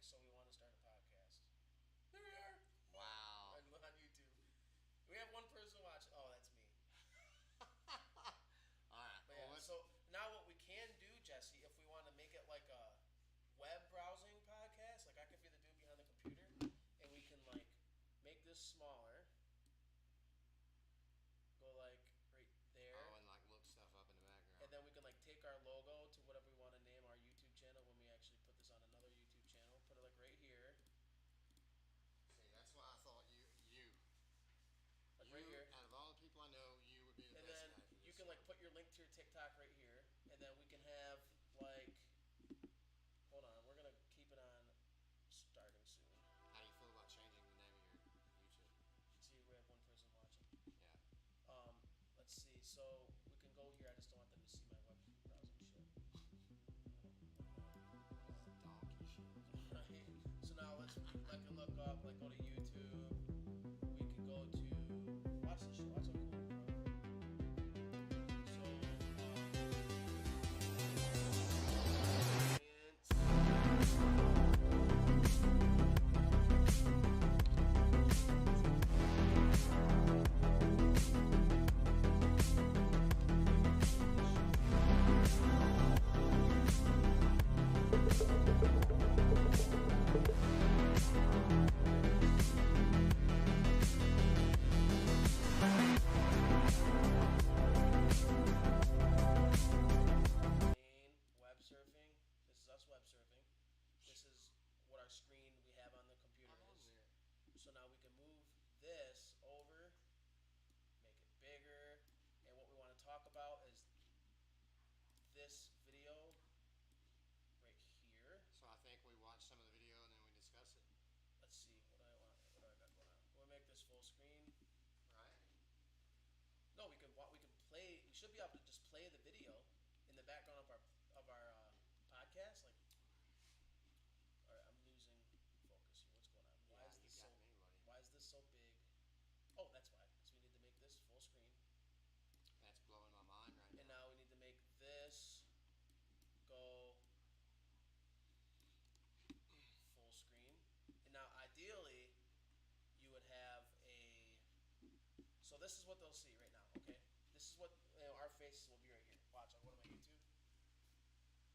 so we want to start a podcast. There we are. Wow. On YouTube. We have one person watching. Oh, that's me. Alright. But yeah, so now what we can do, Jesse, if we want to make it like a web browsing podcast, like I could be the dude behind the computer, and we can like make this smaller. Go like right there. Oh, and like look stuff up in the background. And then we can like take our logo to whatever we want to name our YouTube channel when we actually put this on another YouTube channel. Put it like right here. See, that's why I thought Like right here. out of all the people I know, you would be the And best then guy for this. you can like put your link to your TikTok right here. And then we can have like, hold on, we're gonna keep it on starting soon. How do you feel about changing the name of your YouTube? See, we have one person watching. Yeah. Let's see. So we can go here. I just don't want them to see my web browsing shit. Donkey shit. Right. So now I can look up, like go to YouTube. We can go to watch this show. Watch a cool. So web surfing. This is us web surfing. This is what our screen we have on the computer is. So now we can move this over, make it bigger, and what we want to talk about is this video right here. So I think we watch some of the video and then we discuss it. Let's see what I want. What do I got going on? We'll make this full screen. Right? No, we can play. We should be able to just play the video in the background of our podcast. Like, all right, I'm losing focus here. What's going on? Why Yeah, is this you so? got me, buddy. Why is this so big? Oh, that's why. Because we need to make this full screen, That's blowing my mind right and now. now we need to make this go full screen. And now, ideally, you would have a. So this is what they'll see right now. Okay, this is what our faces will be right here. Watch. I'll go to my YouTube.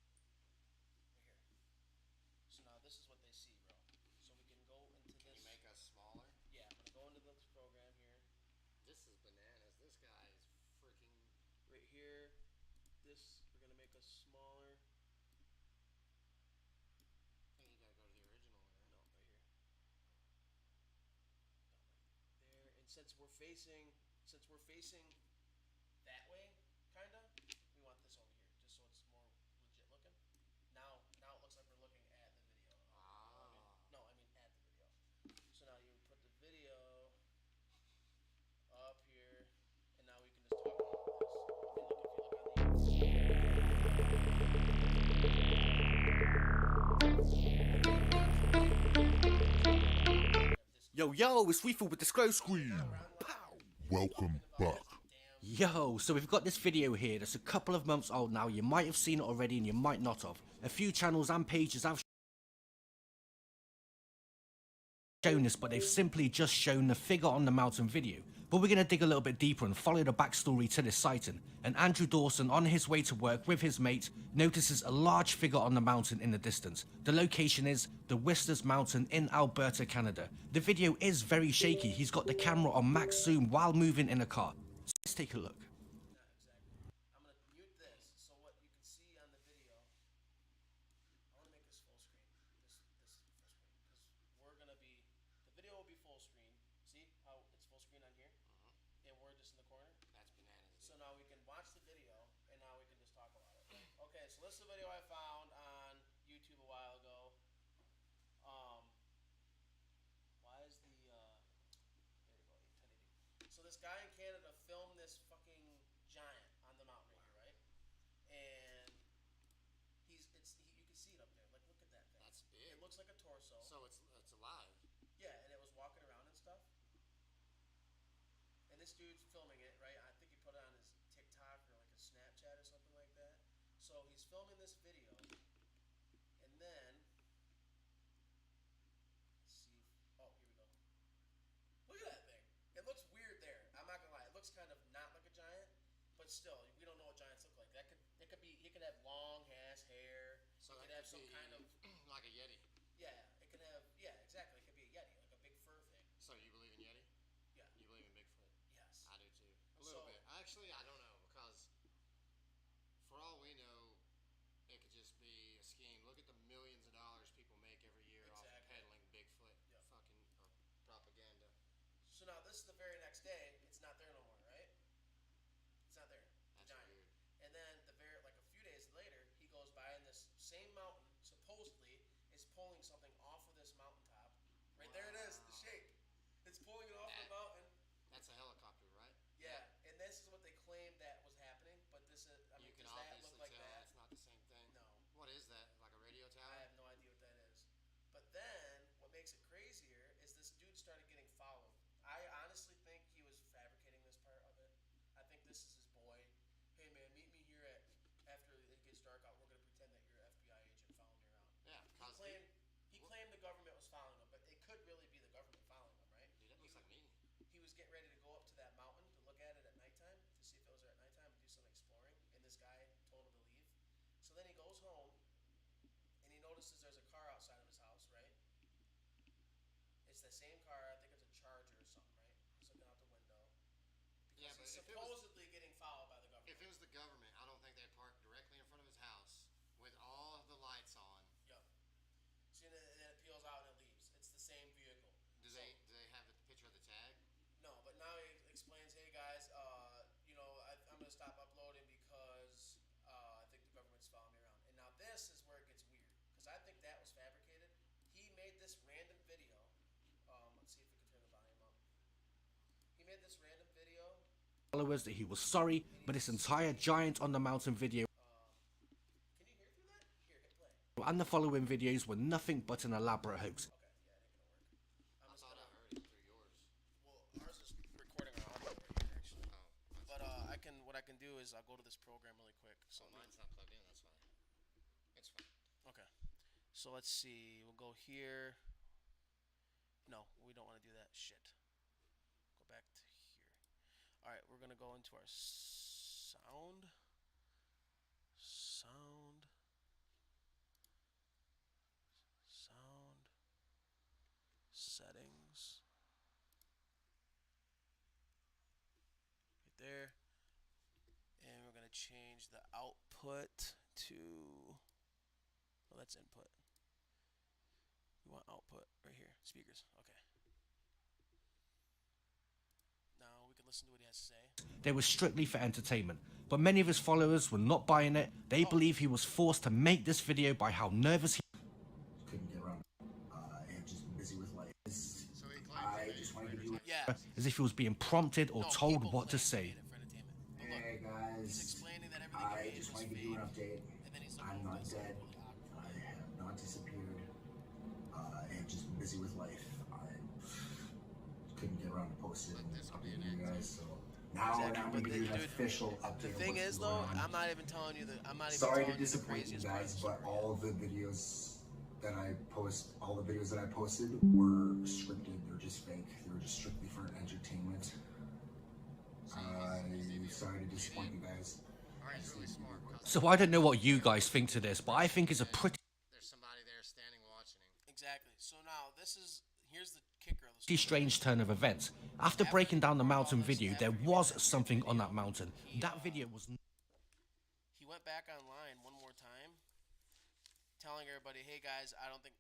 Right here. So now this is what they see, bro. So we can go into Can this. you make us smaller? Yeah, I'm gonna go into this program here. This is bananas. This guy is freaking. Right here. This we're gonna make us smaller. I think you gotta go to the original one, No, right? right here. No, right there. And since we're facing that way, kinda, we want this over here, just so it's more legit looking. Now it looks like we're looking at the video. Ah. I mean at the video. So now you put the video up here, and now we can just talk about this. And look, if you look on the Yo, it's Weeful with the scroll screen. Pow. Welcome back. Yo, so we've got this video here that's a couple of months old now. You might have seen it already and you might not have. A few channels and pages have shown this, but they've simply just shown the figure on the mountain video. But we're going to dig a little bit deeper and follow the backstory to this sighting. And Andrew Dawson, on his way to work with his mate, notices a large figure on the mountain in the distance. The location is the Whistler's Mountain in Alberta, Canada. The video is very shaky. He's got the camera on max zoom while moving in a car. So let's take a look. Not exactly. I'm gonna mute this so what you can see on the video. I want to make this full screen. This is full screen because we're gonna be. The video will be full screen. See how it's full screen on here, and we're just in the corner. That's bananas. So now we can watch the video, and now we can just talk about it. Okay, so this is a video I found on YouTube a while ago. Why is the there we go, 1080. So this guy in Canada filmed this fucking giant on the mountain right here, right? And you can see it up there. Like, look at that thing. That's big. It looks like a torso. So it's alive. Yeah, and it was walking around and stuff. And this dude's filming it, right? I think he put it on his TikTok or like a Snapchat or something like that. So he's filming this video, and then still, we don't know what giants look like. It could be. He could have long ass hair. So it that could have could some be kind of. like a Yeti. Yeah, it could have. Yeah, exactly. It could be a yeti, like a big fur thing. So you believe in Yeti? Yeah. You believe in Bigfoot? Yes. I do too. A little So- bit. Actually, I don't know because for all we know, it could just be a scheme. Look at the millions of dollars people make every year off Exactly. peddling Bigfoot Yep. fucking propaganda. So now this is the very next day. It's not there no more, right? It's not there. The That's giant. weird. And then like a few days later, he goes by and this same mountain supposedly is pulling something off of this mountaintop. Right there it is, the Wow. shape. It's pulling it off the That- mountain. That's a helicopter, right? Yeah, and this is what they claimed that was happening. But this is, I mean, You can does that obviously look like tell that? it's not the same thing. No. What is that? Like a radio tower? I have no idea what that is. But then, what makes it crazier is this dude started getting followed. I honestly think he was fabricating this part of it. I think this is his boy. Hey man, meet me here after it gets dark out. We're gonna pretend that you're an FBI agent following me around. Yeah, He because claimed he claimed the government was following him, but it could really be the government following him, right? dude, that looks like me. He was getting ready to go up to that mountain to look at it at nighttime to see if it was there at nighttime and do some exploring. And this guy told him to leave. So then he goes home and he notices there's a car outside of his house, right? It's the same car. I think it's a Charger or something, right? He's looking out the window. Yeah, Because but he's if it was- supposedly getting followed by the government. If it was the government, I don't think they'd park directly in front of his house with all of the lights on. Yep. See, and then it peels out and it leaves. It's the same vehicle. Do So- they have the picture of the tag? No, but now he explains, hey guys, I'm gonna stop uploading because I think the government's following me around. And now this is where it gets weird because I think that was fabricated. He made this random video. Let's see if we can turn the volume up. He made this random video. Followers that he was sorry, but this entire giant on the mountain video Can you hear through that? Here, hit play. and the following videos were nothing but an elaborate hoax. Okay, yeah, it ain't gonna work. I'm I just thought I gonna. heard it through yours. Well, ours is recording our audio right here actually. Oh, that's But what I can do is I'll go to this program really quick. So mine's not plugged in. That's fine. It's fine. okay. So let's see. We'll go here. No, we don't want to do that. Shit. Go back to here. All right, we're gonna go into our sound. Sound. Settings. Right there. And we're gonna change the output to. Well, that's input. We want output right here. Speakers. Okay. Now we can listen to what he has to say. They were strictly for entertainment, but many of his followers were not buying it. They believe he was forced to make this video by how nervous he couldn't get around. And just been busy with life. So he claims I he just made wanted to it do. Yeah. as if he was being prompted or No, told people what to claim he say. made it for entertainment. But look, Hey he's guys, explaining that everything he I made just was wanted to fake. do an update. And then he's like, I'm oh, not that's dead. really awkward. I have not disappeared. And just been busy with life. I couldn't get around to posting But this will be an updating you end. guys. So now Exactly, I'm but gonna give you an dude, official update. The of thing what's is, going though, on. I'm not even telling you that. I'm not even Sorry to telling you the disappoint you craziest guys, part. but all the videos that I posted were scripted. They're just fake. They were just strictly for entertainment. I'm sorry to disappoint you guys. Alright, he's really smart. Because So I don't know what you guys think to this, but I think it's a pretty there's somebody there standing watching him. Exactly. So now here's the kicker of the story. strange turn of events. After breaking down the mountain video, there was something on that mountain. That video was He went back online one more time, telling everybody, "Hey guys, I don't think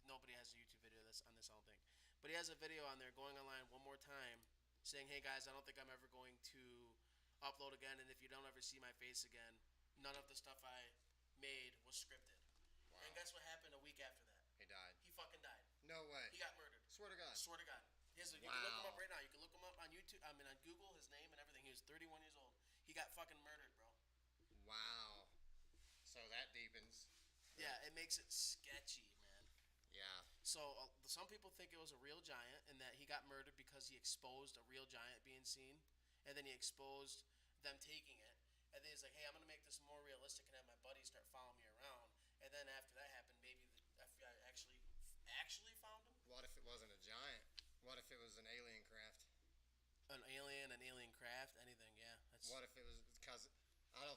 nobody has a YouTube video on this. I don't think, but he has a video on there going online one more time, saying, "Hey guys, I don't think I'm ever going to upload again, and if you don't ever see my face again, none of the stuff I made was scripted." Wow. And guess what happened a week after that? He died. He fucking died. No way. He got murdered. Swear to God. Swear to God. You can look him up Wow. right now. You can look him up on YouTube. I mean, on Google, his name and everything. He was 31 years old. He got fucking murdered, bro. Wow. So that deepens. Yeah, it makes it sketchy, man. Yeah. So some people think it was a real giant and that he got murdered because he exposed a real giant being seen, and then he exposed them taking it, and then he's like, "Hey, I'm gonna make this more realistic and have my buddies start following me around." And then after that happened, maybe the FBI actually found him. What if it wasn't a giant? What if it was an alien craft? An alien craft, anything. Yeah, that's. What if it was because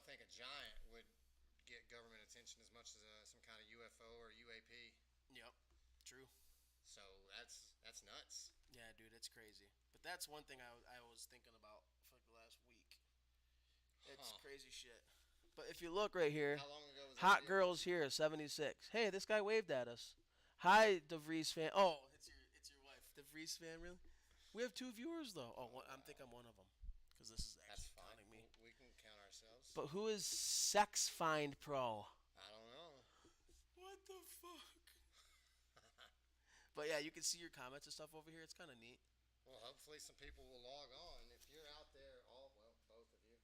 think a giant would get government attention as much as some kind of UFO or UAP. Yep. True. So that's nuts. Yeah, dude, it's crazy. But that's one thing I was thinking about for the last week. It's crazy shit. But if you look right here, How long ago was that Hot video? Girls Here, 76. Hey, this guy waved at us. Hi, DeVries fan. Oh, it's your wife. DeVries fan, really? We have 2 viewers, though. Oh, I think I'm one of them. Because this is That's actually fine. counting me. We can count ourselves. But who is Sex Find Pro? I don't know. What the fuck? But yeah, you can see your comments and stuff over here. It's kind of neat. Well, hopefully some people will log on. If you're out there, both of you.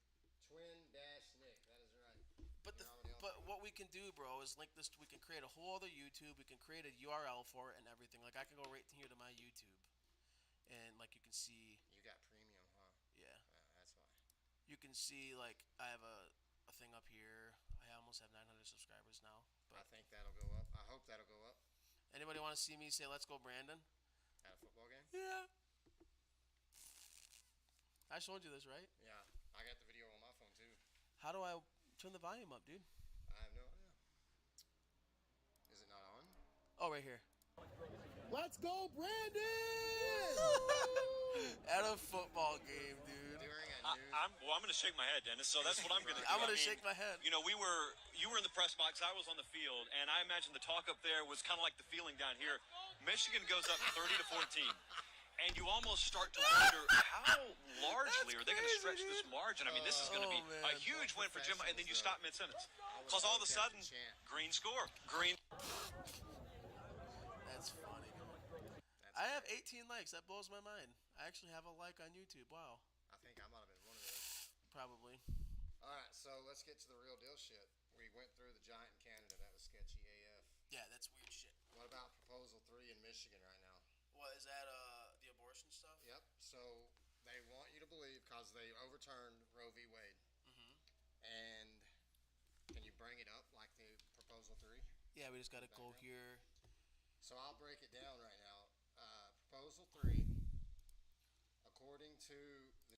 Twin-Nick, that is right. But You're already on but there. what we can do, bro, is link this. We can create a whole other YouTube. We can create a URL for it and everything. Like I can go right here to my YouTube, and like you can see, You got premium, huh? yeah, That's why. you can see like I have a thing up here. I almost have 900 subscribers now. I But think that'll go up. I hope that'll go up anybody want to see me say "Let's go, Brandon"? at a football game. Yeah. I showed you this, right? Yeah, I got the video on my phone too. How do I turn the volume up, dude? I have no idea. Is it not on? Oh, right here. Let's go, Brandon! At a football game, dude. During a news. I'm going to shake my head, Dennis. So that's what I'm going to do. I'm gonna I mean, shake my head. You know, you were in the press box. I was on the field, and I imagine the talk up there was kind of like the feeling down here. Michigan goes up 30 to 14, and you almost start to wonder how largely are they going to stretch crazy, this dude. margin. I mean, this is going to be Oh, a man. huge win for Jim, and then you stop mid-sentence was because all of a so sudden, tempted to chant. green score, green. That's funny. That's I have great. 18 likes. That blows my mind. I actually have a like on YouTube. Wow. I think I might have been one of those. Probably. All right, so let's get to the real deal shit. We went through the giant in Canada. That was sketchy AF. Yeah, that's weird shit. What about Proposal 3 in Michigan right now? What is that? The abortion stuff? Yep. So they want you to believe because they overturned Roe v. Wade. Mhm. And can you bring it up like the Proposal 3? Yeah, we just gotta go Background. here. So I'll break it down right now. Proposal 3, according to the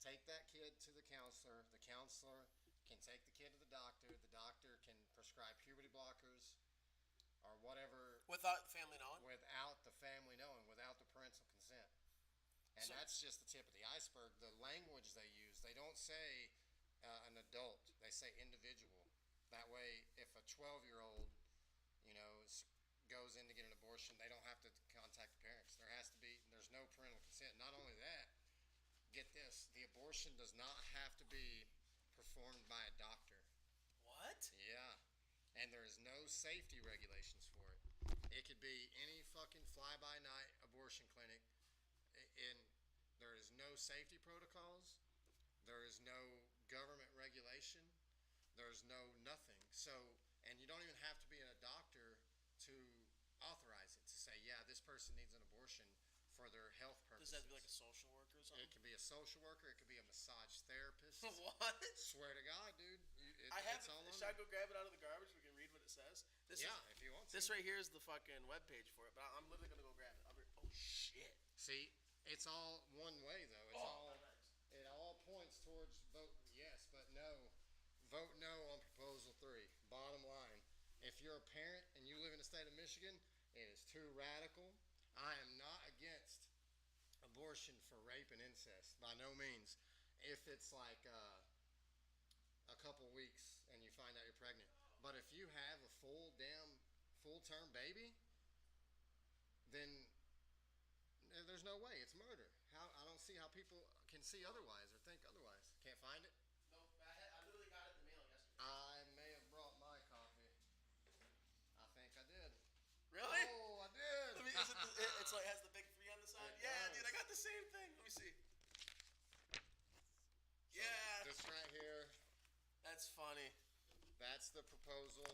take that kid to the counselor can take the kid to the doctor can prescribe puberty blockers or whatever Without family knowing? without the family knowing, without the parental consent. And So- that's just the tip of the iceberg. The language they use, they don't say an adult, they say individual. That way, if a 12-year-old, goes in to get an abortion, they don't have to contact the parents. There's no parental consent. Not only that, get this, the abortion does not have to be performed by a doctor. What? Yeah. And there is no safety regulations for it. It could be any fucking fly-by-night abortion clinic, and there is no safety protocols. There is no government regulation. There's no nothing. So, and you don't even have to be a doctor to authorize it, to say, yeah, this person needs an abortion for their health Does purposes. that have to be like a social worker or something? It could be a social worker. It could be a massage therapist. What? Swear to God, dude. I have It's all on Should I there. go grab it out of the garbage? We can read what it says. This Yeah, is, if you want to. this right here is the fucking webpage for it. But I'm literally gonna go grab it. Oh shit. See, it's all one way though. It's all nice. it all points towards vote yes, but no. Vote no on Proposal 3. Bottom line, if you're a parent and you live in the state of Michigan, it is too radical. I am not against abortion for rape and incest, by no means. If it's like a couple weeks and you find out you're pregnant, but if you have a full-term baby, then there's no way. It's murder. I don't see how people can see otherwise or think otherwise. Can't find it? No, I literally got it in the mail yesterday. I may have brought my copy. I think I did. Really? Oh, I did. I mean, it's like has the big 3 on the side. It Yeah, does. dude, I got the same thing. funny. That's the proposal,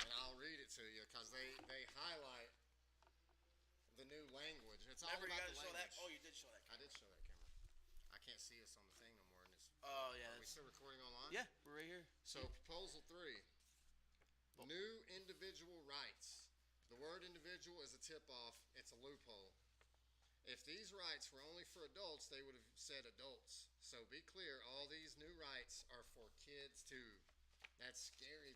and I'll read it to you because they highlight the new language. It's all Remember, you about gotta the show that. language. Oh, you did show that. I did show that camera. I can't see us on the thing no more. In this. Oh yeah. Are we still recording online? Yeah, we're right here. So proposal 3, new individual rights. The word individual is a tip-off. It's a loophole. If these rights were only for adults, they would have said adults. So be clear, all these new rights are for kids too. That's scary.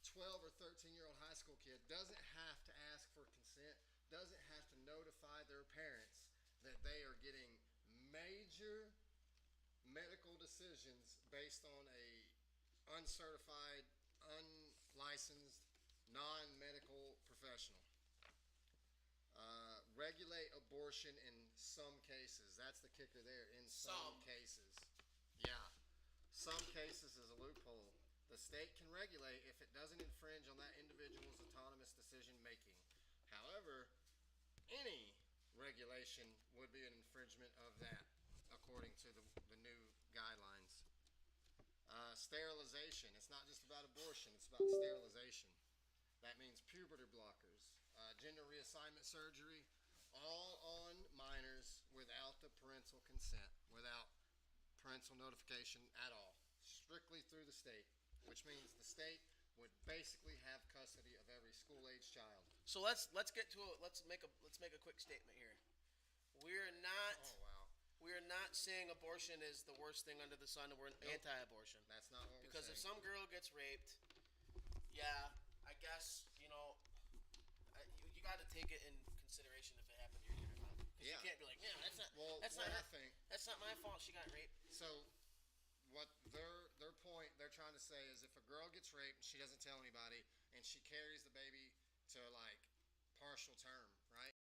12 or 13-year-old high school kid doesn't have to ask for consent, doesn't have to notify their parents that they are getting major medical decisions based on a uncertified, unlicensed, non-medical professional. Regulate abortion in some cases. That's the kicker there. In some cases. Yeah. Some cases is a loophole. The state can regulate if it doesn't infringe on that individual's autonomous decision making. However, any regulation would be an infringement of that, according to the new guidelines. Sterilization. It's not just about abortion, it's about sterilization. That means puberty blockers, gender reassignment surgery, all on minors without the parental consent, without parental notification at all, strictly through the state, which means the state would basically have custody of every school-age child. So let's get to it. Let's make a quick statement here. We're not. Oh wow, We're not saying abortion is the worst thing under the sun, and we're anti-abortion. that's not what Because we're if saying. some girl gets raped, yeah, I guess you got to take it in consideration if it happened to your kid or not. Because Yeah. you can't be like, yeah, Well, that's what not I think. that's not my fault. She got raped. So, what their point they're trying to say is, if a girl gets raped and she doesn't tell anybody, and she carries the baby to like partial term, right?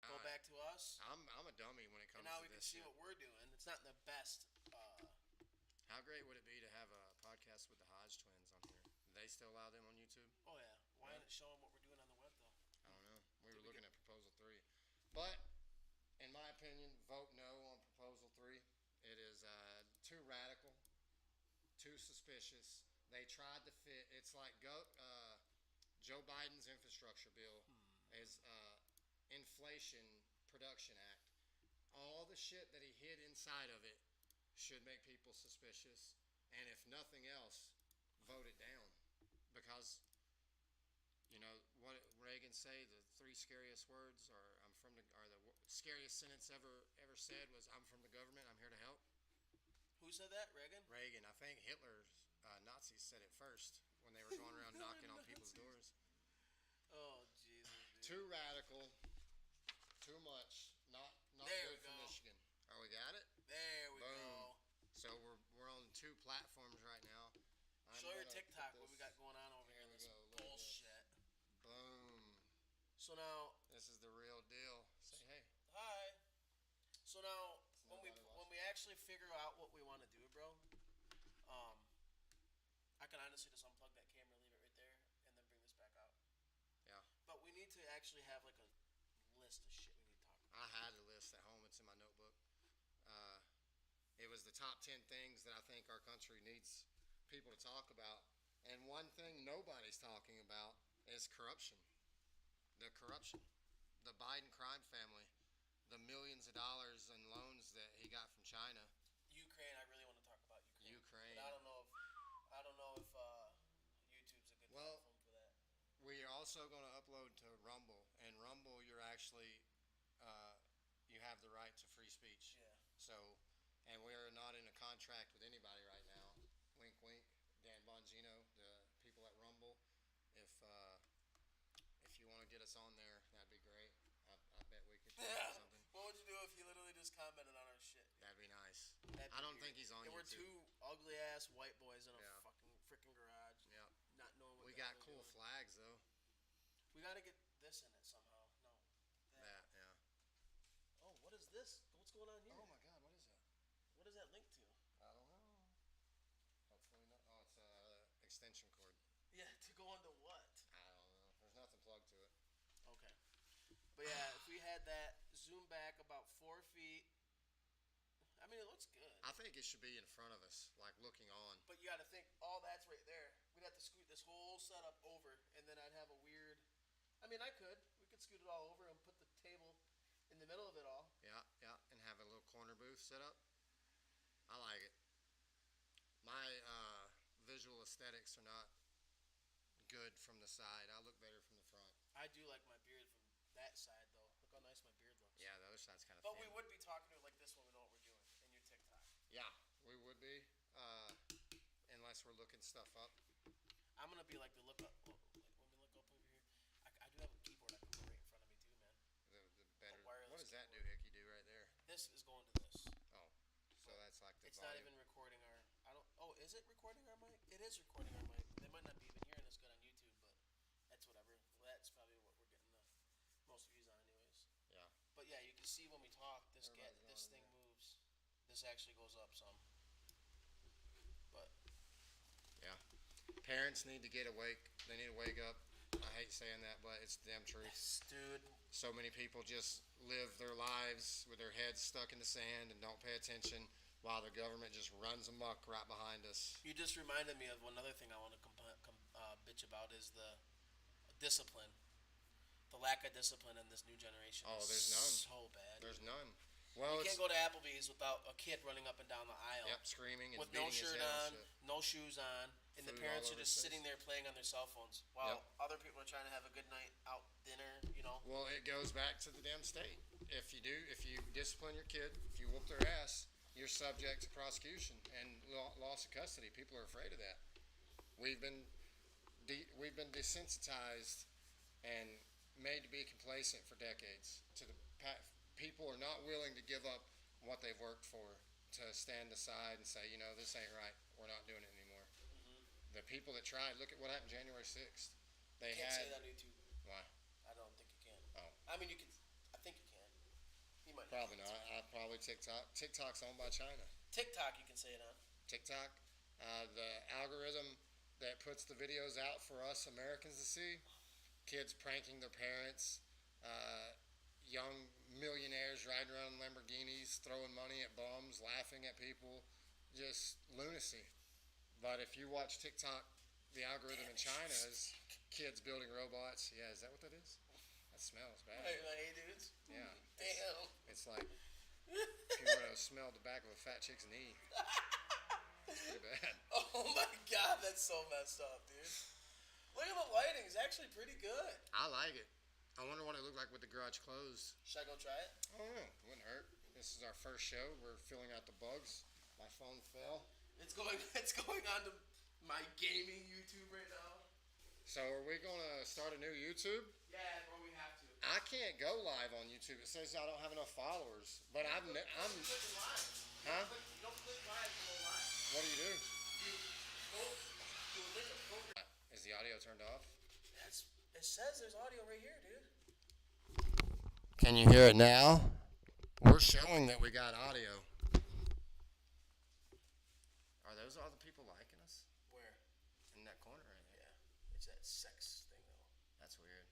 Go back to us, I'm a dummy when it and comes now to we can this see shit. what we're doing. It's not the best. How great would it be to have a podcast with the Hodge twins on here? Do they still allow them on YouTube? Oh yeah. Why isn't it showing what we're doing on the web though? I don't know. We were looking at proposal 3, but in my opinion, vote no on proposal 3. It is too radical, too suspicious. They tried to fit. It's like Joe Biden's infrastructure bill is Inflation Production Act. All the shit that he hid inside of it should make people suspicious, and if nothing else, vote it down, because you know what Reagan say, the 3 scariest words are the scariest sentence ever said was, "I'm from the government. I'm here to help." Who said that? Reagan? Reagan. I think Hitler's Nazis said it first when they were going around knocking on people's doors. Oh, Jesus, dude. Too radical. Too much. Not There good we for go. Michigan. Oh, we got it. There we Boom. go. So we're on 2 platforms right now. I'm Show your gonna TikTok put what we this- got going on over here. Here we This go, look at this. bullshit. Boom. So now, This is the real deal. Say hey. hi. So now, when nobody we watching. actually figure out what we want to do, bro, I can honestly just unplug that camera, leave it right there, and then bring this back out. Yeah. But we need to actually have like a list of shit we need to talk about. I had a list at home. It's in my notebook. It was the top 10 things that I think our country needs people to talk about. And one thing nobody's talking about is corruption. The corruption. The Biden crime family. The millions of dollars in loans that he got from China. Ukraine, I really want to talk about Ukraine. Ukraine. But I don't know if YouTube's a good Well, platform for that. We are also going to upload to Rumble. And Rumble, you're actually, you have the right to free speech. Yeah. So, and we are not in a contract with anybody right now. Wink, wink. Dan Bongino, the people at Rumble. If you want to get us on there, that'd be great. I bet we could do something. What would you do if you literally just commented on our shit? That'd be nice. That'd I be don't think weird. he's on And we're YouTube. 2 ugly ass white boys in a Yeah. fucking freaking garage, Yeah. not knowing what We the got hell cool we're doing. flags though. We gotta get this in it somehow. No. That, yeah. Oh, what is this? What's going on here? Oh my God, what is that? What does that link to? I don't know. Hopefully not. Oh, it's a extension cord. Yeah, to go into what? I don't know. There's nothing plugged to it. Okay. But yeah, if we had that zoom back about 4 feet, I mean, it looks good. I think it should be in front of us, like looking on. But you got to think, all that's right there. We'd have to scoot this whole setup over, and then I'd have a weird. I mean, I could. We could scoot it all over and put the table in the middle of it all. Yeah, yeah, and have a little corner booth set up. I like it. My visual aesthetics are not good from the side. I look better from the front. I do like my beard from that side, though. Look how nice my beard looks. Yeah, the other side's kind of But thin. we would be talking to it like this when we know what we're doing in your TikTok. Yeah, we would be, unless we're looking stuff up. I'm gonna be like the look up. Like when we look up over here, I do have a keyboard I can put right in front of me too, man. The better. wireless What does that do, keyboard. Hickey? Do right there? This is going to this. Oh, so that's like the It's not volume. even recording our. I don't. Oh, is it recording our mic? It is recording our mic. They might not be even hearing us good on YouTube, but that's whatever. Well, that's probably what we're getting the most views on, anyways. Yeah. But yeah, you can see when we talk, this Everybody's thing going in moves. This actually goes up some. But Yeah. Parents need to get awake. They need to wake up. I hate saying that, but it's the damn truth. dude, So many people just live their lives with their heads stuck in the sand and don't pay attention while the government just runs amok right behind us. you just reminded me of another thing I want to bitch about is the discipline. The lack of discipline in this new generation. Oh, is there's none. So bad. There's none. Well, You it's can't go to Applebee's without a kid running up and down the aisle. yep, screaming and With beating no his shirt head on, and shit. no shoes on, and the Food parents all are over just his sitting face. there playing on their cell phones while Yep. other people are trying to have a good night out dinner. You know. Well, it goes back to the damn state. If you discipline your kid, if you whoop their ass, you're subject to prosecution and loss of custody. People are afraid of that. We've been desensitized and made to be complacent for decades. People are not willing to give up what they've worked for, to stand aside and say, this ain't right. We're not doing it anymore. The people that tried, look at what happened January 6th. They You can't say had that on YouTube. why? I don't think you can. Oh. I mean, you can. I think you can. You might. Probably not. Probably TikTok. TikTok's owned by China. TikTok, you can say it on. TikTok, the algorithm that puts the videos out for us Americans to see, kids pranking their parents, young millionaires riding around in Lamborghinis, throwing money at bums, laughing at people, just lunacy. But if you watch TikTok, the algorithm in China is kids building robots. Yeah, is that what that is? That smells bad. Hey, dudes. Yeah. Damn. It's like if you want to smell the back of a fat chick's knee. It's pretty bad. Oh my God, that's so messed up, dude. Look at the lighting; it's actually pretty good. I like it. I wonder what it looked like with the garage closed. Should I go try it? I don't know. It wouldn't hurt. This is our first show. We're filling out the bugs. My phone fell. It's going on to my gaming YouTube right now. So are we gonna start a new YouTube? Yeah, bro, we have to. I can't go live on YouTube. It says I don't have enough followers. But I'm. Click live. Huh? You don't click live to go live. What do you do? You go. Is the audio turned off? It says there's audio right here, dude. Can you hear it now? We're showing that we got audio. Are those all the people liking us? Where? In that corner right there. Yeah. It's that sex thing though. That's weird.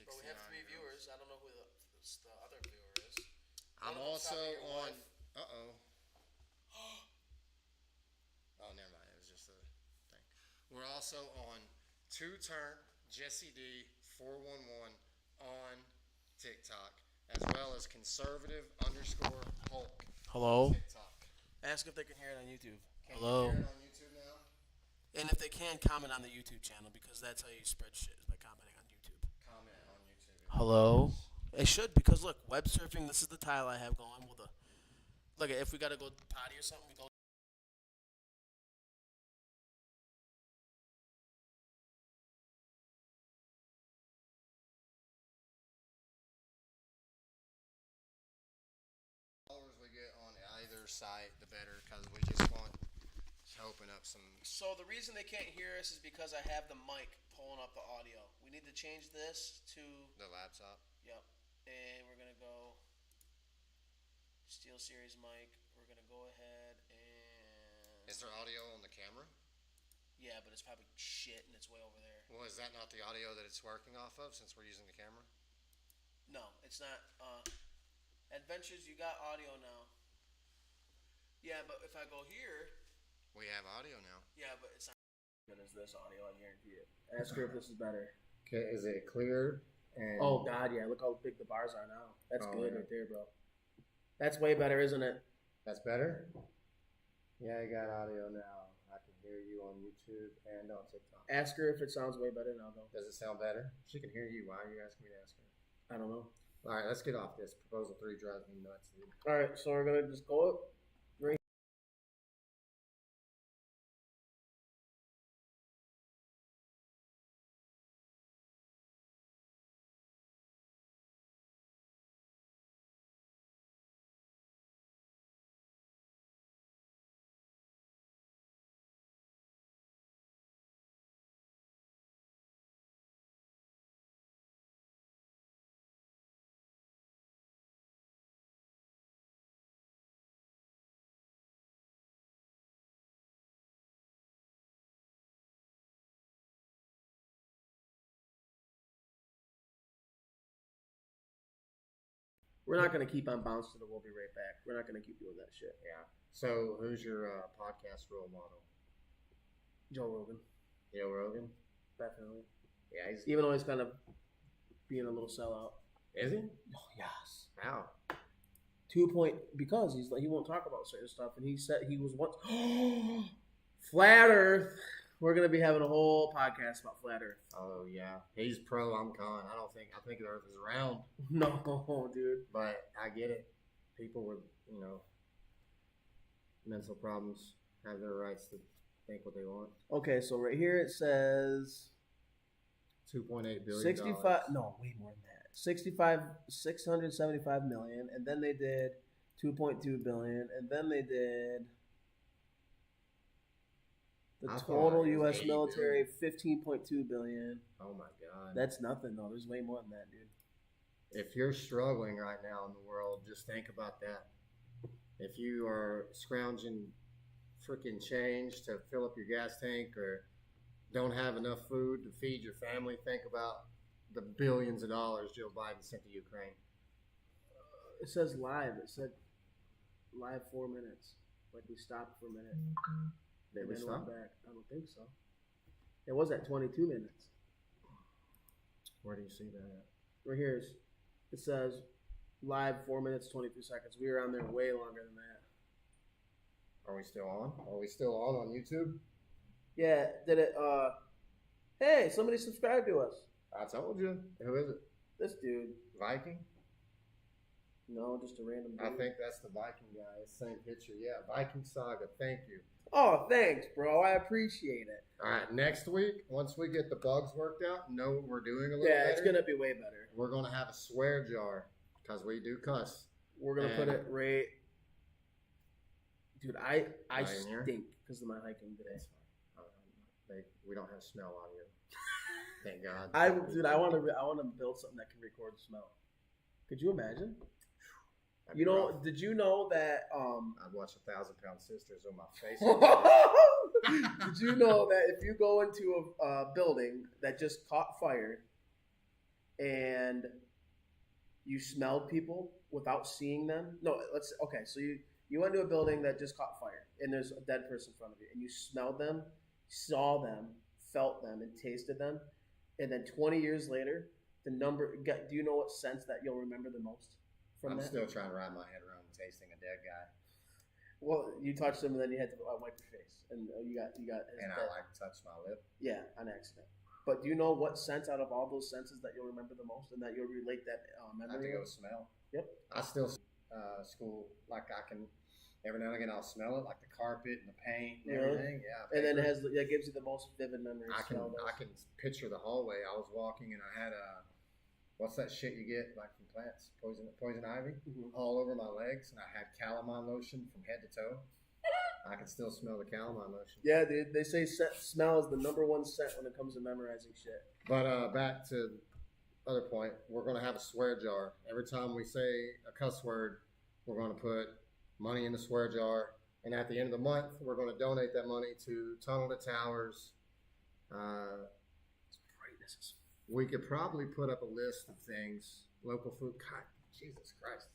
But we have 3 viewers. I don't know who the other viewer is. I'm One of them's also probably your on. wife. Uh-oh. Oh, never mind. It was just a thing. We're also on Two Turn Jesse D 411 on TikTok, as well as conservative_Hulk. Hello. TikTok. Ask if they can hear it on YouTube. Can Hello. you hear it on YouTube now? And if they can, comment on the YouTube channel because that's how you spread shit is by commenting on YouTube. Comment on YouTube. Hello. It should because look, web surfing. This is the tile I have going. Well, look, if we gotta go potty or something, we go. Followers we get on either site, the better, because we just want to open up some. So the reason they can't hear us is because I have the mic pulling up the audio. We need to change this to. The laptop. Yep. And we're gonna go. SteelSeries mic. We're gonna go ahead and. Is there audio on the camera? Yeah, but it's probably shit and it's way over there. Well, is that not the audio that it's working off of since we're using the camera? No, it's not. Adventures, you got audio now. Yeah, but if I go here. We have audio now. Yeah, but it's not as good as this audio, I guarantee it. Ask her if this is better. Okay, is it clear? And Oh, God, yeah. Look how big the bars are now. That's Oh, good yeah. right there, bro. That's way better, isn't it? That's better? Yeah, I got audio now. I can hear you on YouTube and on TikTok. Ask her if it sounds way better now, though. Does it sound better? She can hear you. Why are you asking me to ask her? I don't know. All right, let's get off this. Proposal 3 drives me nuts, dude. All right, so we're going to just go up. We're not going to keep on bouncing it. We'll be right back. We're not going to keep doing that shit. Yeah. So, who's your podcast role model? Joe Rogan. Joe Rogan? Definitely. Yeah, he's. Even though he's kind of being a little sellout. Is he? Oh, yes. How? Because he won't talk about certain stuff, and he said he was once Flat Earth. We're gonna be having a whole podcast about Flat Earth. Oh, yeah. He's pro, I'm con. I think the Earth is round. No, dude. But I get it. People with, mental problems have their rights to think what they want. Okay, so right here it says $2.8 billion. 65. No, way more than that. 675 million, and then they did 2.2 billion, and then they did the I thought total it was U.S. 80 military 15.2 billion. Oh my God. That's nothing though. There's way more than that, dude. If you're struggling right now in the world, just think about that. If you are scrounging freaking change to fill up your gas tank or don't have enough food to feed your family, think about the billions of dollars Joe Biden sent to Ukraine. It says live. It said live 4 minutes. Like we stopped for a minute. Did and we then stop? went back. I don't think so. It was at 22 minutes. Where do you see that at? Right here it says live 4 minutes 23 seconds. We were on there way longer than that. Are we still on? Are we still on YouTube? Yeah, did it Hey, somebody subscribed to us. I told you. Who is it? This dude. Viking? No, just a random dude. I think that's the Viking guy. Same picture. Yeah, Viking Saga. Thank you. Oh, thanks, bro. I appreciate it. All right, next week, once we get the bugs worked out, know what we're doing a little Yeah, better, it's gonna be way better. we're going to have a swear jar because we do cuss. We're gonna put it right. Dude, I Right in here? stink because of my hiking today. We don't have smell audio. Thank God. I want to build something that can record the smell. Could you imagine? That'd You be know, rough. did you know that? I'd watch 1,000-Pound Sisters on my face. Did you know that if you go into a building that just caught fire and you smelled people without seeing them? No, so you went to a building that just caught fire and there's a dead person in front of you and you smelled them, saw them, felt them, and tasted them, and then 20 years later, do you know what sense that you'll remember the most from I'm that? still trying to wrap my head around tasting a dead guy. Well, you touched him and then you had to wipe your face, and you got his And I dead. like touch my lip. Yeah, on accident. But do you know what sense out of all those senses that you'll remember the most and that you'll relate that I have to memory? go of? smell. Yep. I still school like I can. Every now and again, I'll smell it, like the carpet and the paint and Really? everything. Yeah. And then paper. that gives you the most vivid memories. I can picture the hallway. I was walking and I had what's that shit you get like from plants? Poison ivy all over my legs, and I had calamine lotion from head to toe. I can still smell the calamine lotion. Yeah, dude. They say smell is the number one scent when it comes to memorizing shit. But back to the other point, we're gonna have a swear jar. Every time we say a cuss word, we're gonna put money in the swear jar, and at the end of the month, we're going to donate that money to Tunnel to Towers. We could probably put up a list of things, local food. God, Jesus Christ,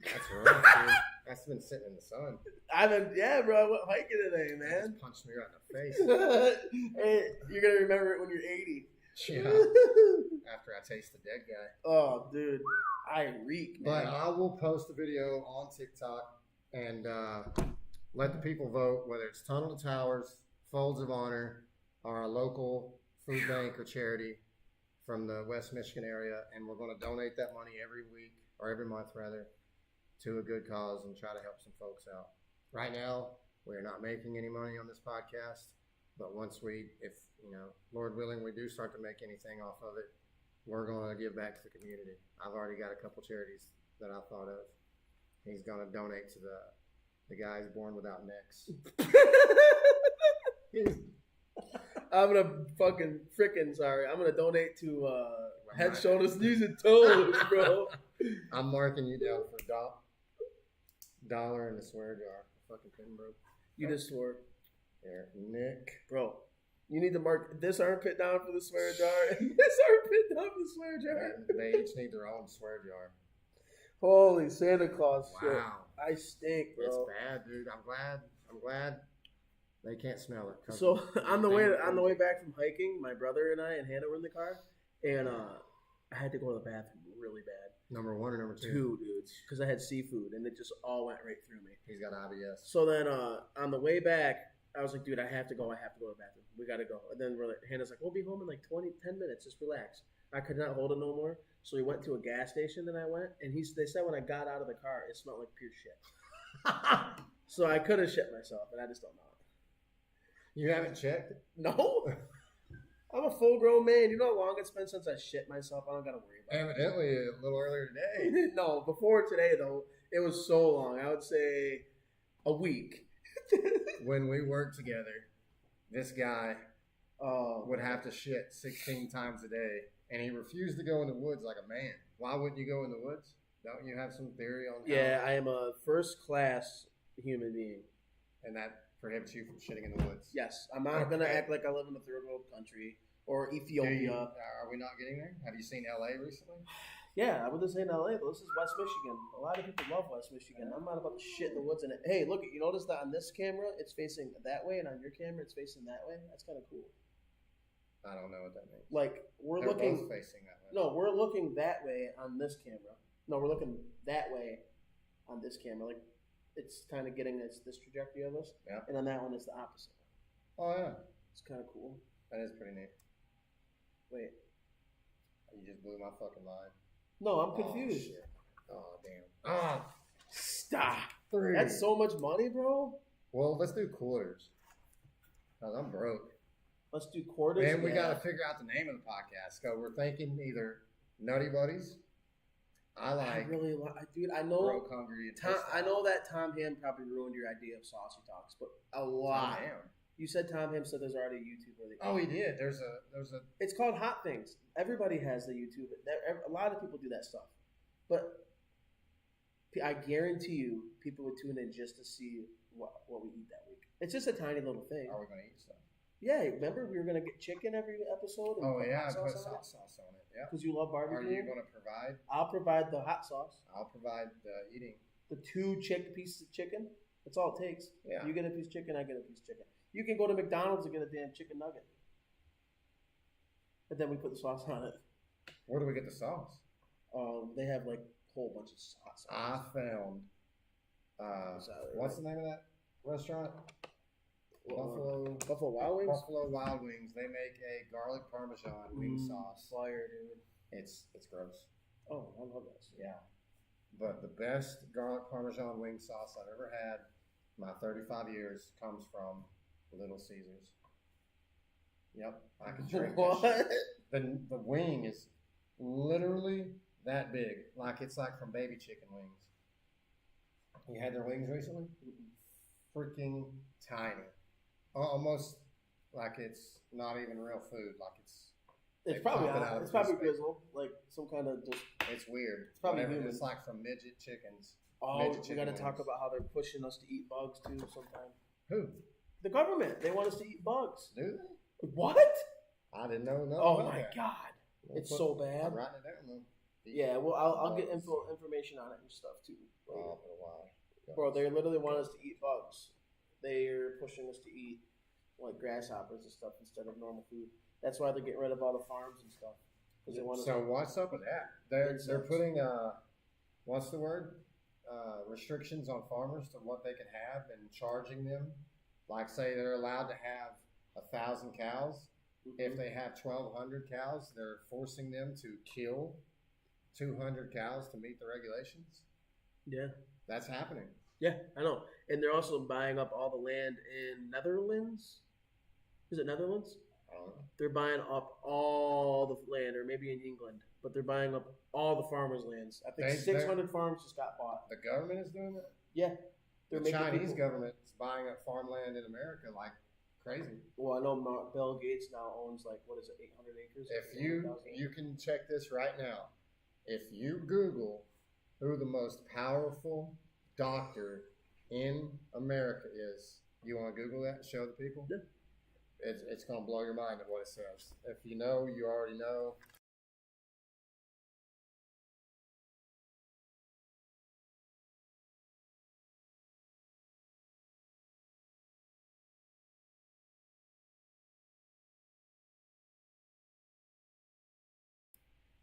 that's rough, dude. That's been sitting in the sun. Bro. I went hiking today, That man. just punched me right in the face. Hey, you're gonna remember it when you're 80. Yeah, after I taste the dead guy. Oh, dude, I reek, man. But I will post a video on TikTok and let the people vote whether it's Tunnel to Towers, Folds of Honor, or a local food bank or charity from the West Michigan area, and we're going to donate that money every week or every month rather to a good cause and try to help some folks out. Right now, we're not making any money on this podcast, but once if Lord willing, we do start to make anything off of it, we're going to give back to the community. I've already got a couple charities that I thought of. He's going to donate to the guys born without necks. I'm gonna I'm gonna donate to Head, Shoulders, Knees, and Toes, bro. I'm marking you down for $1 in the swear jar. Fucking pin broke. You just swore, Here, Nick. bro. You need to mark this armpit down for the swear jar and this armpit down for the swear jar. They each need their own swear jar. Holy Santa Claus shit. Wow. I stink, bro. It's bad, dude. I'm glad they can't smell it. So on the way back from hiking, my brother and I and Hannah were in the car, and I had to go to the bathroom really bad. Number 1 or number 2? 2, dudes, because I had seafood and it just all went right through me. He's got IBS. So then on the way back, I was like, dude, I have to go to the bathroom. We got to go. And then Hannah's like, we'll be home in like 10 minutes. Just relax. I could not hold it no more. So we went to a gas station. Then I went, and they said when I got out of the car, it smelled like pure shit. So I could have shit myself, and I just don't know it. You haven't checked? No. I'm a full-grown man. You know how long it's been since I shit myself? I don't got to worry about it. Evidently, a little earlier today. No, before today, though, it was so long. I would say a week. When we worked together, this guy would have to shit 16 times a day, and he refused to go in the woods like a man. Why wouldn't you go in the woods? Don't you have some theory on how? Yeah, I am a first-class human being. And that prohibits you from shitting in the woods. Yes, I'm not going to act like I live in a third world country or Ethiopia. Are we not getting there? Have you seen LA recently? Yeah, I wouldn't say in LA, but this is West Michigan. A lot of people love West Michigan. I'm not about to shit in the woods. Hey, look, you notice that on this camera, it's facing that way, and on your camera, it's facing that way? That's kind of cool. I don't know what that means. Like, They're looking... both facing that way. No, we're looking that way on this camera. No, we're looking that way on this camera. Like, it's kind of getting this trajectory of us. Yeah. And on that one, it's the opposite. Oh, yeah. It's kind of cool. That is pretty neat. Wait. You just blew my fucking mind. No, I'm confused. Oh, shit. Oh, damn. Ah, Stop. 3. That's so much money, bro. Well, let's do quarters. Cause I'm broke. Let's do quarters. And we got to figure out the name of the podcast. So we're thinking either Nutty Buddies. I really like, dude. I know. Broke Hungry. And I know that Tom Ham probably ruined your idea of Saucy Talks, but a lot. You said Tom Ham said there's already a YouTube where they. Oh, he did. There's a. It's called Hot Things. Everybody has the YouTube. A lot of people do that stuff, but I guarantee you, people would tune in just to see what we eat that week. It's just a tiny little thing. Are we gonna eat stuff? Yeah, remember we were gonna get chicken every episode. And Oh yeah, hot put sauce sauce on it. Yeah. because you love Are barbecue. you gonna provide? I'll provide the hot sauce. I'll provide the eating. The 2 pieces of chicken. That's all it takes. Yeah. You get a piece of chicken, I get a piece of chicken. You can go to McDonald's and get a damn chicken nugget. And then we put the sauce on it. Where do we get the sauce? They have like a whole bunch of hot sauce. I found. What's the name of that restaurant? Buffalo Wild Wings. Buffalo Wild Wings. They make a garlic parmesan wing sauce. Fire, dude. It's gross. Oh, I love that. Yeah. But the best garlic parmesan wing sauce I've ever had, my 35 years, comes from Little Caesars. Yep, I can drink What? that shit. The wing is literally that big, it's like from baby chicken wings. You had their wings recently? Freaking tiny, almost like it's not even real food. It's They probably pop it out of it's probably the grizzle, like some kind of just. It's weird. It's probably Whatever. human. It's like from midget chickens. Oh, midget we chicken got to wings. talk about how they're pushing us to eat bugs too. Sometime Who? the government they want us to eat bugs. Do they? What? I didn't know. No. Oh my god, We'll it's so I'm bad. writing it down though. Yeah, well, I'll get Bugs. information on it and stuff too. later. Oh, for a while. Bro, they literally want us to eat bugs. They're pushing us to eat like grasshoppers and stuff instead of normal food. That's why they're getting rid of all the farms and stuff. Because they want us So what's up with that? They're Insects. putting what's the word? Restrictions on farmers to what they can have and charging them. Like say they're allowed to have 1,000 cows. If they have 1,200 cows, they're forcing them to kill 200 cows to meet the regulations. Yeah. That's happening. Yeah, I know. And they're also buying up all the land in Netherlands. Is it Netherlands? I don't know. They're buying up all the land, or maybe in England, but they're buying up all the farmers' lands. I think They're- 600 farms just got bought. The government is doing that. Yeah. They're The making Chinese people- government is buying up farmland in America like crazy. Well, I know Bill Gates now owns like, what is it, 800 acres? If 800,000 you can check this right now. If you Google who the most powerful doctor in America is, you want to Google that and show the people? Yeah. It's going to blow your mind at what it says. If you know, you already know.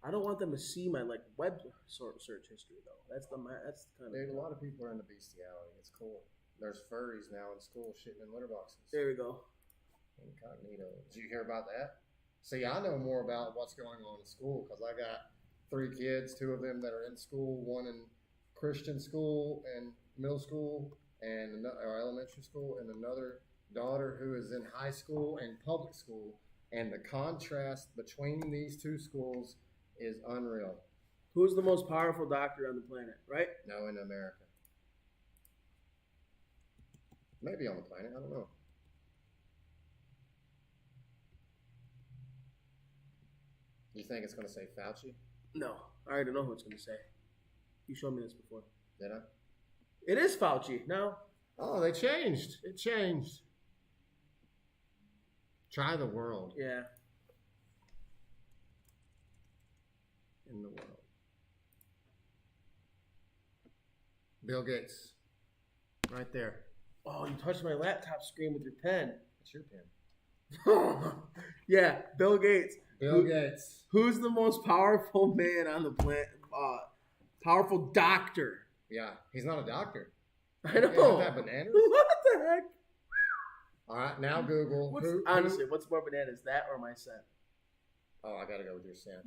I don't want them to see my like web search history though. That's kind of. Dude, a lot of people are into bestiality. It's cool. There's furries now in school shitting in litter boxes. There we go. Incognito. Did you hear about that? See, I know more about what's going on in school because I got 3 kids, 2 of them that are in school, one in Christian school and middle school and or elementary school, and another daughter who is in high school and public school. And the contrast between these 2 schools is unreal. Who's the most powerful doctor on the planet, right? No, in America. Maybe on the planet, I don't know. You think it's going to say Fauci? No, I already know who it's going to say. You showed me this before. Did I? It is Fauci. No. Oh, they changed. It changed. Try the world. Yeah. In the world. Bill Gates. Right there. Oh, you touched my laptop screen with your pen. It's your pen. Yeah, Bill Gates. Bill Gates. Who's the most powerful man on the planet? Powerful doctor. Yeah, he's not a doctor. I know. Isn't that bananas? What the heck? All right, now Google. Honestly, what's more bananas, that or my scent? Oh, I gotta go with your scent.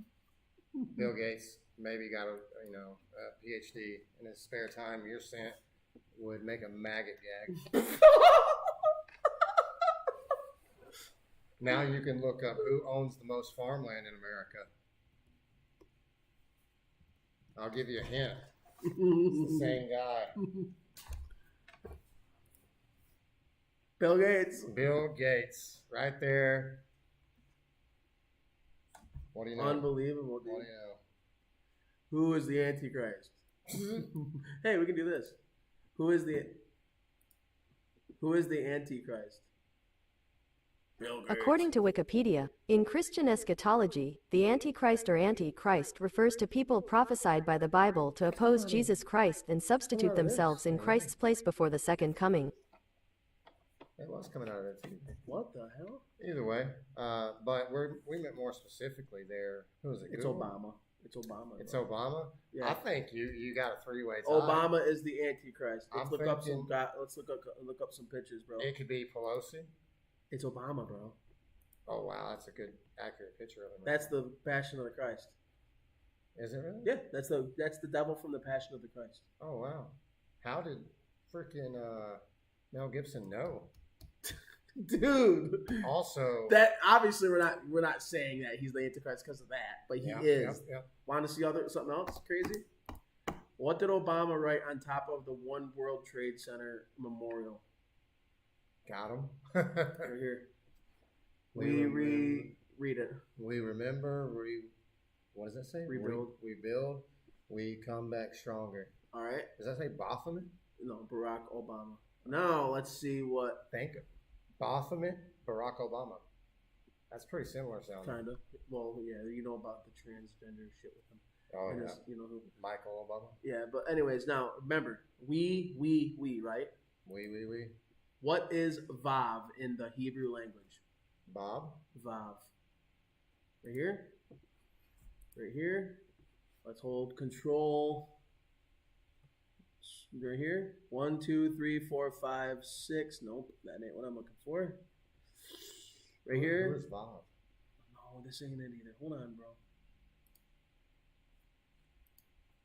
Bill Gates maybe got a PhD in his spare time. Your scent would make a maggot gag. Now you can look up who owns the most farmland in America. I'll give you a hint. It's the same guy. Bill Gates. Bill Gates, right there. What do you know? Unbelievable, dude. What do you know? Who is the Antichrist? Hey, we can do this. Who is the Antichrist? Bill Gates. According to Wikipedia, in Christian eschatology, the Antichrist or Antichrist refers to people prophesied by the Bible to oppose Jesus Christ and substitute themselves in Christ's place before the second coming. It was coming out of there too. What the hell? Either way, but we meant more specifically there. Who is it? It's Google? Obama. It's Obama. It's bro. Obama. Yeah. I think you got a three-way tie. Obama is the Antichrist. Let's I'm look up thinking- look up some pictures, bro. It could be Pelosi. It's Obama, bro. Oh wow, that's a good accurate picture of him. That's the Passion of the Christ. Is it really? Yeah, that's the devil from the Passion of the Christ. Oh wow, how did freaking Mel Gibson know? Dude. Also, That obviously we're not saying that he's the Antichrist because of that, but he is. Yeah. Want to see something else crazy? What did Obama write on top of the One World Trade Center memorial? Got him. Right here. Read it. We remember. What does that say? Rebuild. We build. We come back stronger. All right. Does that say Baphomet? No, Barack Obama. Now let's see what Think of Baphomet, Barack Obama. That's pretty similar sounding. kind of. Well, yeah, you know about the transgender shit with him. Oh And yeah, his- you know who? Michael Obama. Yeah, but anyways, now remember, we, right? We. What is Vav in the Hebrew language? Bob. Vav. Right here. Right here. Let's hold control. Right here. 1, 2, 3, 4, 5, 6. Nope, that ain't what I'm looking for. Right here. Where's Bob? No, this ain't it either. Hold on, bro.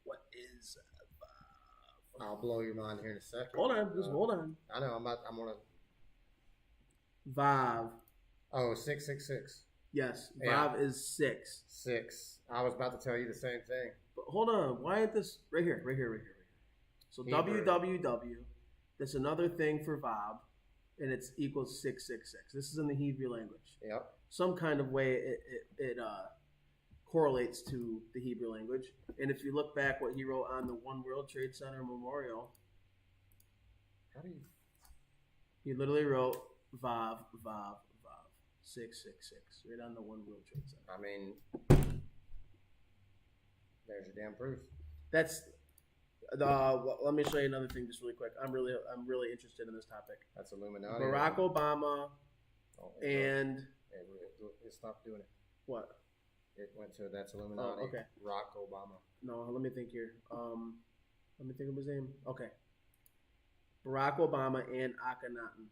What is Vav? I'll blow your mind here in a second. Hold on, just hold on. I know. I'm gonna. Vav. Oh, 666. Yes, Yeah. Vav is 6. 6. I was about to tell you the same thing. But hold on, why ain't this right here? So Hebrew. www. That's another thing for Vav, and it's equals 666. This is in the Hebrew language. Yep. Some kind of way it correlates to the Hebrew language. And if you look back what he wrote on the One World Trade Center memorial, How do you? he literally wrote Vav 666 right on the One World Trade Center. I mean, there's your damn proof. That's let me show you another thing just really quick. I'm really interested in this topic. That's Illuminati. Barack Obama Oh, and it stopped doing it. what? It went to that's Illuminati. Oh, okay. Barack Obama. No, let me think here. Let me think of his name. Okay. Barack Obama and Akhenaten.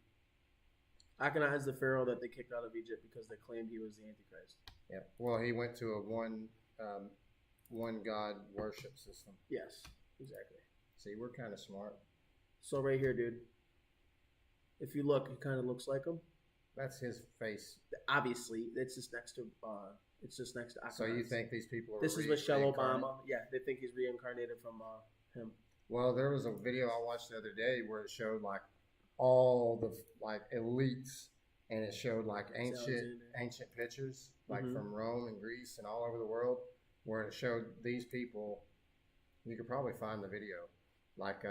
Akhenaten is the pharaoh that they kicked out of Egypt because they claimed he was the Antichrist. Yeah. Well, he went to a one God worship system. Yes, exactly. See, we're kind of smart. So right here, dude. If you look, he kind of looks like him. That's his face. Obviously, it's just next to Akhenaten. So you think these people are? This is Michelle reincarnated? Obama. Yeah, they think he's reincarnated from him. Well, there was a video I watched the other day where it showed like all the like elites, and it showed like ancient pictures like Mhm. from Rome and Greece and all over the world, where it showed these people. You could probably find the video, like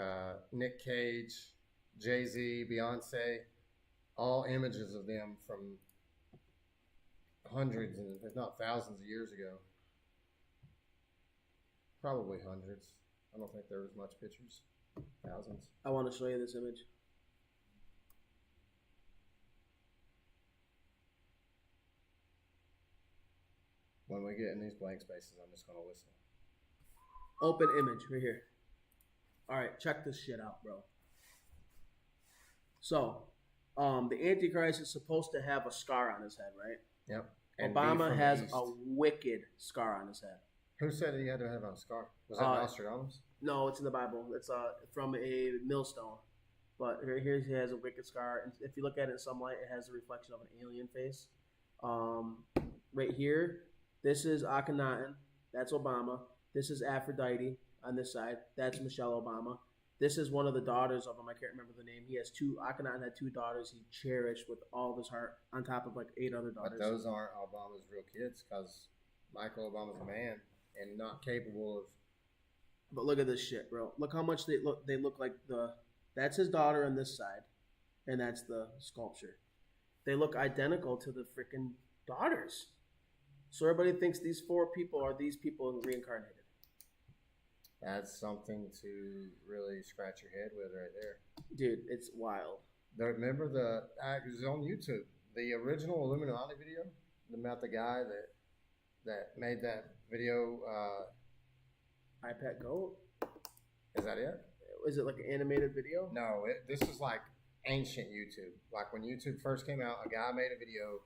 Nick Cage, Jay-Z, Beyonce, all images of them from hundreds and if not thousands of years ago. Probably hundreds. I don't think there was much pictures. Thousands. I want to show you this image. When we get in these blank spaces, I'm just going to listen. Open image right here. All right, check this shit out, bro. So, the Antichrist is supposed to have a scar on his head, right? Yep. And be Obama from the has East. a wicked scar on his head. Who said he had to have a scar? Was that Nostradamus? No, it's in the Bible. It's from a millstone. But here he has a wicked scar. And if you look at it in some light, it has a reflection of an alien face. Right here, this is Akhenaten. That's Obama. This is Aphrodite on this side. That's Michelle Obama. This is one of the daughters of him. I can't remember the name. He has two. Akhenaten had 2 daughters he cherished with all of his heart, on top of like 8 other daughters. But those aren't Obama's real kids, because Michael Obama's a man and not capable of. But look at this shit, bro. Look how much they look. They look like the. That's his daughter on this side, and that's the sculpture. They look identical to the freaking daughters. So everybody thinks these 4 people are these people reincarnated. That's something to really scratch your head with right there. Dude, it's wild. Remember it was on YouTube, the original Illuminati video about the guy that made that video. iPad Goat? Is that it? Is it like an animated video? No, this is like ancient YouTube. Like when YouTube first came out, a guy made a video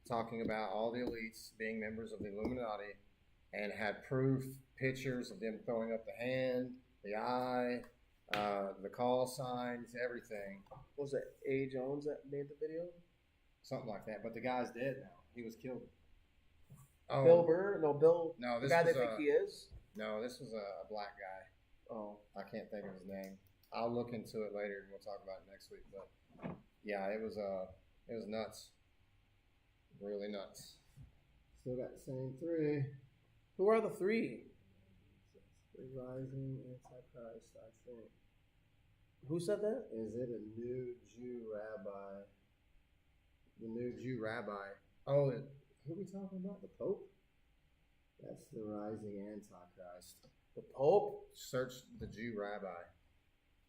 talking about all the elites being members of the Illuminati and had proof, pictures of them throwing up the hand, the eye, the call signs, everything. Was it A. Jones that made the video? Something like that. But the guy's dead now. He was killed. Oh, Bill Burr? No, Bill. No, the this guy was they think he is? No, this was a black guy. Oh. I can't think of his name. I'll look into it later and we'll talk about it next week. But yeah, it was nuts. Really nuts. Still got the same 3. Who are the 3? The rising Antichrist, I think. Who said that? Is it a new Jew rabbi? The new Jew rabbi. Oh, who are we talking about? The Pope? That's the rising Antichrist. The Pope? Search the Jew rabbi.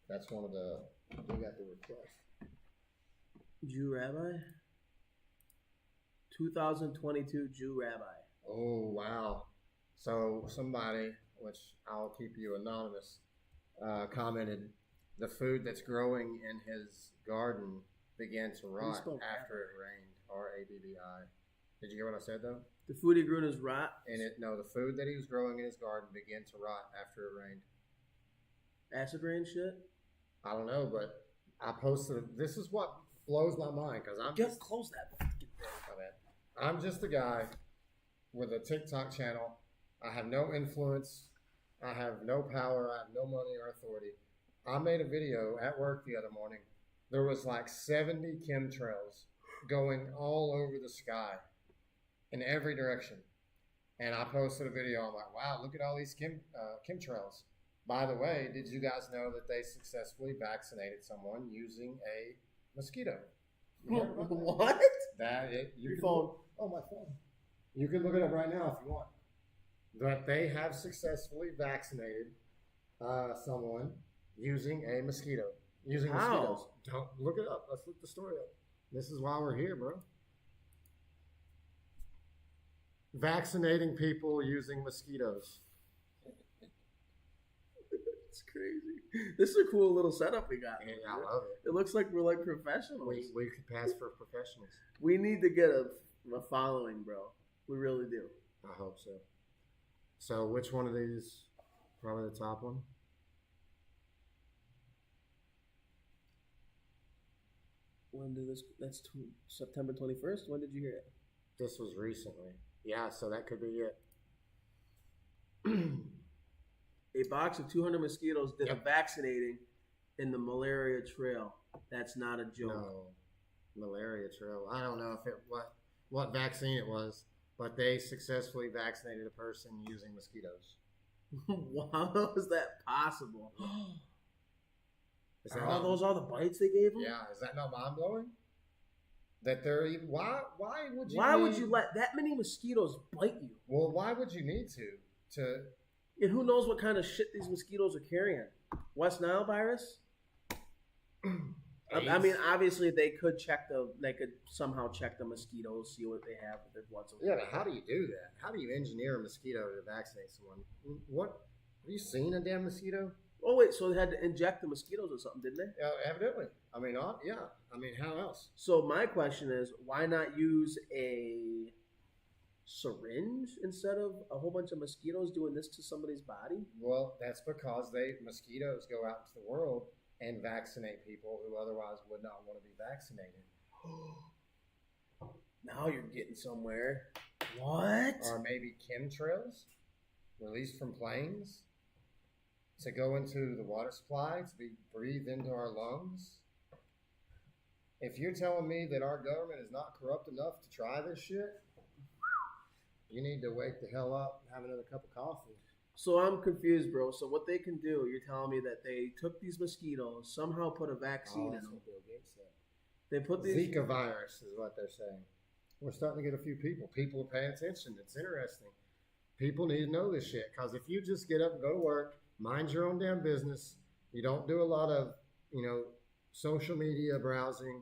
That's one of the. We got the request. Jew rabbi? 2022 Jew rabbi. Oh, wow. So somebody, which I'll keep you anonymous, commented, the food that's growing in his garden began to rot after it rained. RABBI. Did you hear what I said though? The food he grew in his rot? The food that he was growing in his garden began to rot after it rained. Acid rain shit? I don't know, but I posted. This is what blows my mind because Close that. I'm just a guy with a TikTok channel. I have no influence. I have no power. I have no money or authority. I made a video at work the other morning. There was like 70 chemtrails going all over the sky in every direction. And I posted a video. I'm like, wow, look at all these chemtrails. By the way, did you guys know that they successfully vaccinated someone using a mosquito? What? Your phone. Oh, my phone. You can look it up right now if you want. That they have successfully vaccinated someone using a mosquito. Using mosquitoes. Don't look it up. Let's look the story up. This is why we're here, bro. Vaccinating people using mosquitoes. It's crazy. This is a cool little setup we got. Yeah, I love it. It looks like we're like professionals. We could pass for professionals. We need to get a following, bro. We really do. I hope so. So which one of these? Probably the top one. When did this? That's September 21st. When did you hear it? This was recently. Yeah, so that could be it. A box of 200 mosquitoes did the vaccinating in the malaria trail. That's not a joke. No, malaria trail. I don't know if what vaccine it was, but they successfully vaccinated a person using mosquitoes. How is that possible? Are those all the bites they gave him? Yeah, is that not mind blowing? That they're even, why would you? Why would you let that many mosquitoes bite you? Well, why would you need to? And who knows what kind of shit these mosquitoes are carrying? West Nile virus? I mean, obviously they could somehow check the mosquitoes, see what they have with their blood. Yeah, but how do you do that? How do you engineer a mosquito to vaccinate someone? What have you seen a damn mosquito? Oh wait, so they had to inject the mosquitoes or something, didn't they? Evidently. I mean, yeah. I mean, how else? So my question is, why not use a syringe instead of a whole bunch of mosquitoes doing this to somebody's body? Well, that's because mosquitoes go out into the world and vaccinate people who otherwise would not want to be vaccinated. Now you're getting somewhere. What? Or maybe chemtrails released from planes to go into the water supply to be breathed into our lungs. If you're telling me that our government is not corrupt enough to try this shit, you need to wake the hell up and have another cup of coffee. So I'm confused, bro. So what they can do, you're telling me that they took these mosquitoes, somehow put a vaccine in That's them. what Bill Gates said. They put these. Zika virus is what they're saying. We're starting to get a few people. People are paying attention. It's interesting. People need to know this shit, because if you just get up and go to work, mind your own damn business, you don't do a lot of, social media browsing,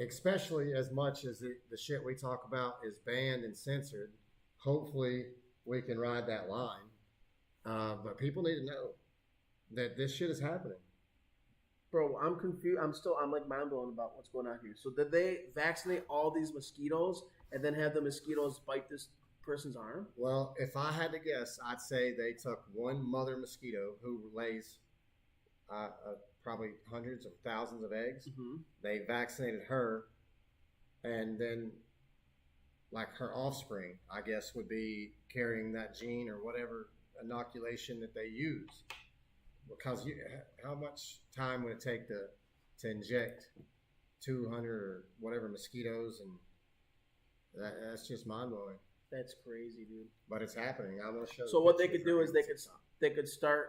especially as much as the shit we talk about is banned and censored. Hopefully we can ride that line. But people need to know that this shit is happening. Bro, I'm confused. I'm like mind blown about what's going on here. So did they vaccinate all these mosquitoes and then have the mosquitoes bite this person's arm? Well, if I had to guess, I'd say they took one mother mosquito who lays probably hundreds of thousands of eggs. Mm-hmm. They vaccinated her, and then like her offspring, I guess, would be carrying that gene or whatever inoculation that they use. Because how much time would it take to inject 200 or whatever mosquitoes, and that's just mind blowing. That's crazy, dude. But it's happening. I'm gonna show. So what they could do is they could start.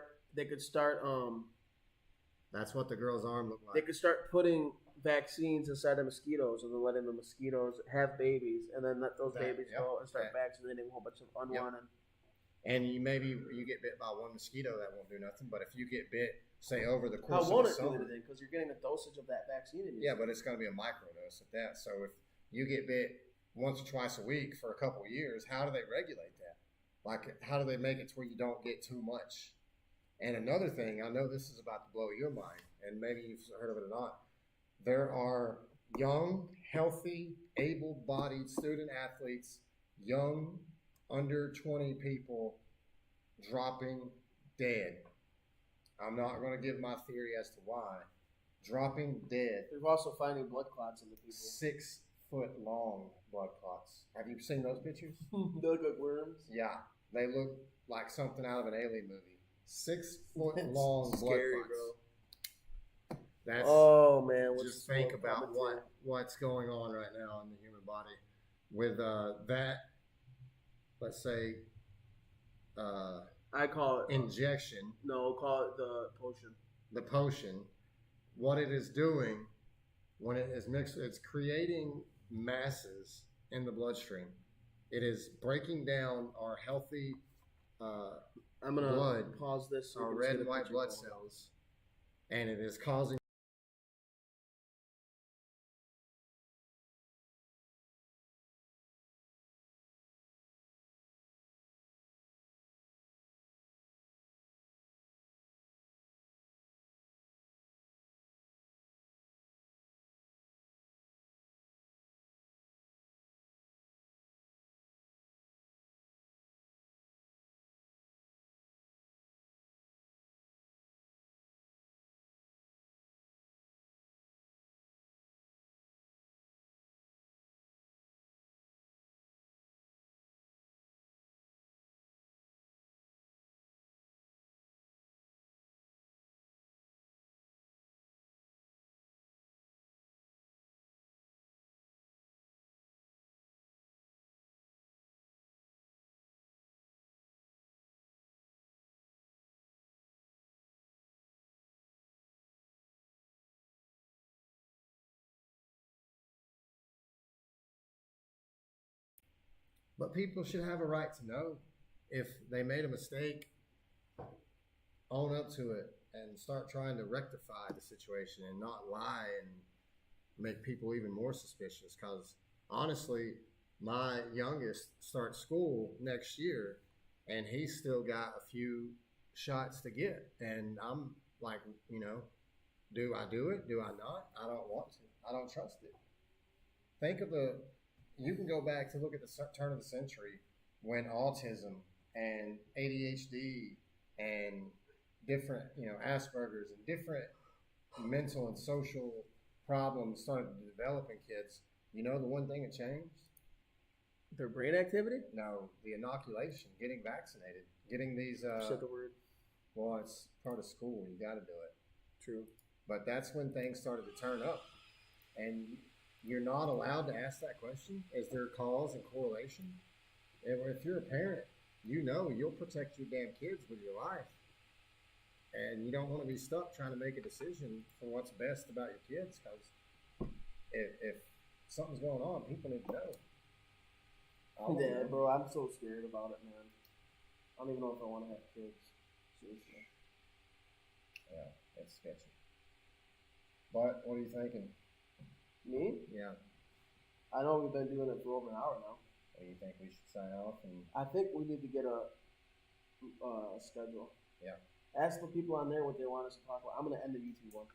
That's what the girl's arm looked like. They could start putting vaccines inside the mosquitoes, and then letting the mosquitoes have babies, and then let those babies go and start vaccinating a whole bunch of unwanted. And you get bit by one mosquito, that won't do nothing. But if you get bit, say over the course How won't of it the do summer, anything? Because you're getting a dosage of that vaccine in you. yeah, but it's going to be a microdose at that. So if you get bit once or twice a week for a couple of years, how do they regulate that? Like, how do they make it to where you don't get too much? And another thing, I know this is about to blow your mind, and maybe you've heard of it or not. There are young, healthy, able-bodied student athletes, young, under 20 people dropping dead. I'm not going to give my theory as to why. Dropping dead. They're also finding blood clots in the people. 6 foot long blood clots. Have you seen those pictures? They look like worms. Yeah, they look like something out of an alien movie. 6 foot long blood Scary, clots. bro. That's Oh man, just think about what's going on right now in the human body with that. Let's say I call it injection. No, call it the potion. The potion. What it is doing when it is mixed, it's creating masses in the bloodstream. It is breaking down our healthy I'm gonna blood, pause this. So our you can red see the and white picture blood going on. cells, and it is causing. But people should have a right to know if they made a mistake, own up to it, and start trying to rectify the situation and not lie and make people even more suspicious. Because honestly, my youngest starts school next year, and he's still got a few shots to get. And I'm like, do I do it? Do I not? I don't want to. I don't trust it. Think of you can go back to look at the turn of the century when autism and ADHD and different, Asperger's and different mental and social problems started to develop in kids. The one thing that changed? Their brain activity? No, the inoculation, getting vaccinated, getting these. Said the word. Well, it's part of school. You got to do it. True. But that's when things started to turn up, and you're not allowed to ask that question. Is there cause and correlation? If you're a parent, you'll protect your damn kids with your life, and you don't want to be stuck trying to make a decision for what's best about your kids. Because if something's going on, people need to know. Yeah, bro, I'm so scared about it, man. I don't even know if I want to have kids. Seriously. Yeah, it's sketchy. But what are you thinking? Me? Yeah. I know we've been doing it for over an hour now. What do you think we should sign off? And I think we need to get a schedule. yeah. Ask the people on there what they want us to talk about. I'm going to end the YouTube one.